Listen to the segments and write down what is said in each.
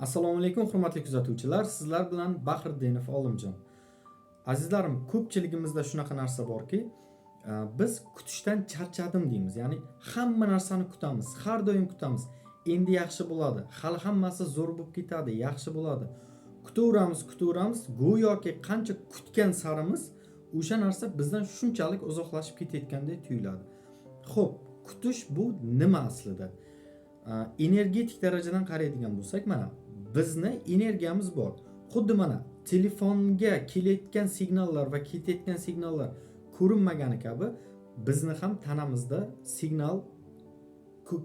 Assalomu alaykum hurmatli kuzatuvchilar, sizlar bilan Bahriddinov Olimjon. Azizlarim, ko'pchiligimizda shunaqa narsa borki, biz kutishdan charchadim deymiz. Ya'ni hamma narsani kutamiz, har doim kutamiz. Endi yaxshi bo'ladi, hali hammasi zo'r bo'lib ketadi, yaxshi bo'ladi. Kutaveramiz, go'yoki qancha kutgan sarimiz o'sha narsa bizdan shunchalik uzoqlashib ketayotgandek tuyuladi. Xo'p, kutish bu nima aslida? Energetik darajadan qaraydigan bo'lsak, mana bizni energiyamiz bor. Xuddi mana telefonga kelayotgan signallar va ketayotgan signallar ko'rinmagani kabi bizni ham tanamizda signal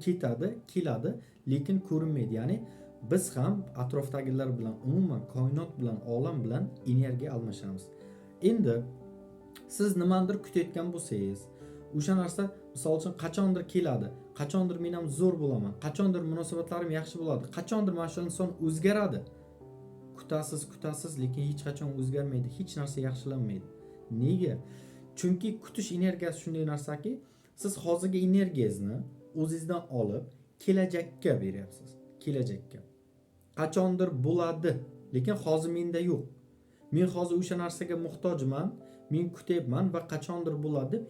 ketadi, keladi, lekin ko'rinmaydi. Ya'ni biz ham atrofdagilar bilan, umuman koinot bilan, olam bilan energiya almashamiz. Endi siz nimadir kutayotgan bo'lsangiz, o'sha narsa misol uchun qachondir keladi, qachondir men ham zo'r bo'laman, qachondir munosabatlarim yaxshi bo'ladi, qachondir mana shu inson o'zgaradi. Kutasiz, lekin hech qachon o'zgarmaydi, hech narsa yaxshilanmaydi. Nega? Chunki kutish energiyasi shunday narsaki, siz hozirgi energiyangizni o'zingizdan olib kelajakka beryapsiz. Kelajakka. Qachondir bo'ladi, lekin hozir menda yo'q. Men hozir o'sha narsaga muhtojman, men kutyapman va qachondir bo'ladi deb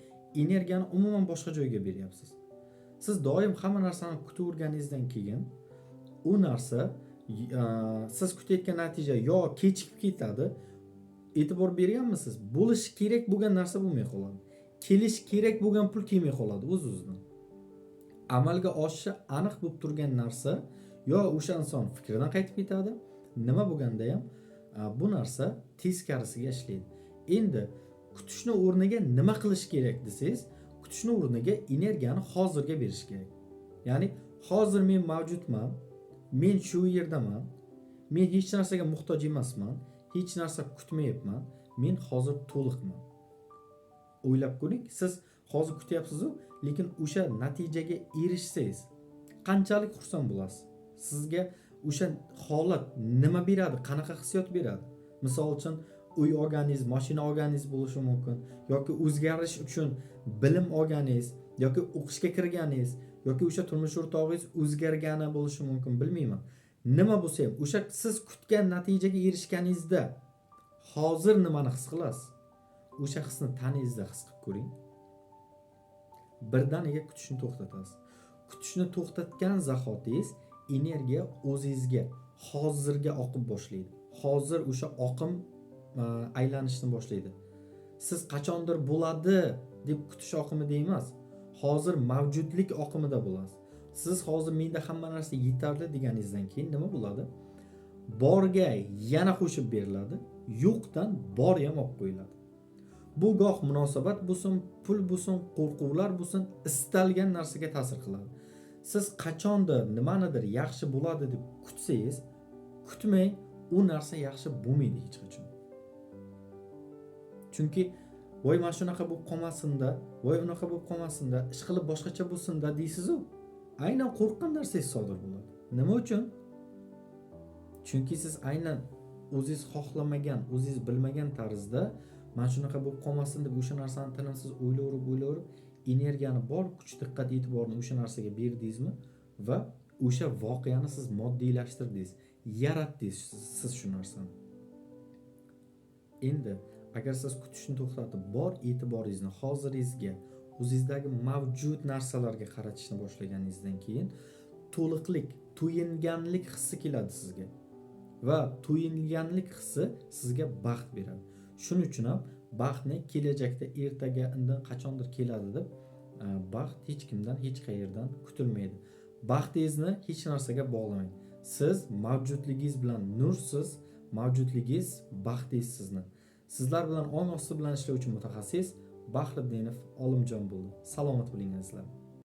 energiyani umuman boshqa joyga beryapsiz. Siz doim hamma narsani kutaverganingizdan keyin u narsa siz kutayotgan natija yo kechikib ketadi, e'tibor berganmisiz? Bo'lishi kerak bo'lgan narsa bo'lmay qoladi. Kelish kerak bo'lgan pul kelmay qoladi o'z-o'zidan. Amalga oshishi aniq bo'lib turgan narsa yo o'sha inson fikridan qaytib ketadi, nima bo'lganda ham bu narsa teskarisiga ishlaydi. Endi kutishni o'rniga nima qilish kerak desangiz, kutishni o'rniga energiyani hozirga berish kerak. Ya'ni hozir men mavjudman, men shu yerdaman, men hech narsaga muhtoj emasman, hech narsa kutmayapman, men hozir to'liqman. O'ylab ko'ring, siz hozir kutyapsiz-ku, lekin o'sha natijaga erishsangiz qanchalik xursand bo'lasiz? Sizga o'sha holat nima beradi, qanaqa hissiyot beradi? Misol uchun uy olganingiz, mashina olganingiz bo'lishi mumkin, yoki o'zgarish uchun bilim olganingiz, yoki o'qishga kirganingiz, yoki o'sha turmush o'rtog'ingiz o'zgargani bo'lishi mumkin, bilmayman. Nima bo'lsa ham, o'sha siz kutgan natijaga erishganingizda hozir nimani his qilasiz? O'sha hisni tanangizda his qilib ko'ring. Birdaniga kutishni to'xtatasiz. Kutishni to'xtatgan zahotingiz energiya o'zingizga hozirga oqib boshlaydi. Hozir o'sha oqim aylanishni boshlaydi. Siz qachondir bo'ladi deb kutish oqimida emas, hozir mavjudlik oqimida bo'lasiz. Siz hozir menda hamma narsa yetarli deganingizdan keyin nima bo'ladi? Borga yana qo'shib beriladi, yo'qdan bor ham olib qo'yiladi. Bu goh munosabat bo'lsin, pul bo'lsin, qo'rquvlar bo'lsin, istalgan narsaga ta'sir qiladi. Siz qachondir nimanidir yaxshi bo'ladi deb kutsangiz, kutmang, u narsa yaxshi bo'lmaydi hech qachon. Chunki voy mana shunaqa bo'lib qolmasin-da, voy unaqa bo'lib qolmasin-da, ish qilib boshqacha bo'lsin-da deysiz-ku. Aynan qo'rqqan narsangiz sodir bo'ladi. Nima uchun? Chunki siz aynan o'zingiz xohlamagan, o'zingiz bilmagan tarzda mana shunaqa bo'lib qolmasin deb o'sha narsani tinimsiz o'ylaverib, energiyani bor kuch, diqqat, e'tiborni o'sha narsaga berdingizmi va o'sha voqeani siz moddiylashtırdingiz, yaratdingiz siz shu narsani. Endi agar siz kutishni to'xtatib, bor e'tiboringizni hoziringizga, o'zingizdagi mavjud narsalarga qaratishni boshlaganingizdan keyin to'liqlik, to'yinganlik hissi keladi sizga. Va to'yinganlik hissi sizga baxt beradi. Shuning uchun ham baxtni kelajakda, ertaga, indin qachondir keladi deb baxt hech kimdan, hech qayerdan kutilmaydi. Baxtingizni hech narsaga bog'lamang. Siz mavjudligingiz bilan nursiz, mavjudligingiz baxtingiz sizni. Sizlar bilan ong osti bilan ishlovchi mutaxassis Bahriddinov Olimjon bo'ldi. Salomat bo'ling azizlar.